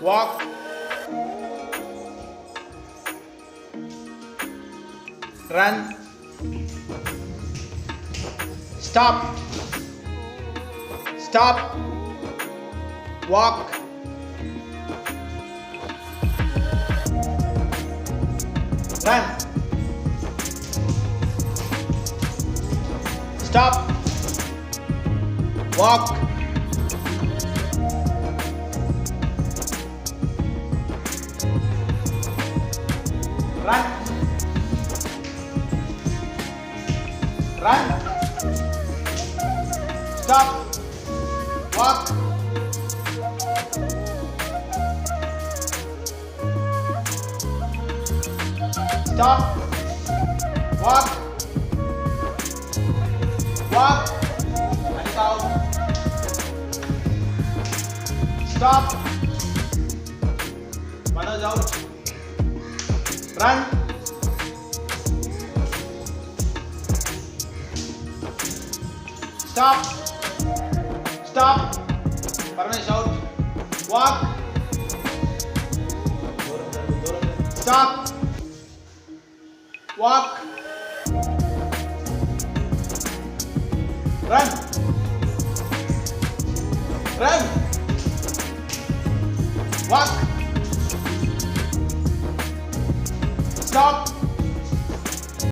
walk, run, stop, stop, walk, run, stop, walk, run, run, stop, walk, stop, walk, walk, and out, stop, Manoj out, run, stop, stop, Parmesh out, walk, stop, walk, run, run, walk, stop,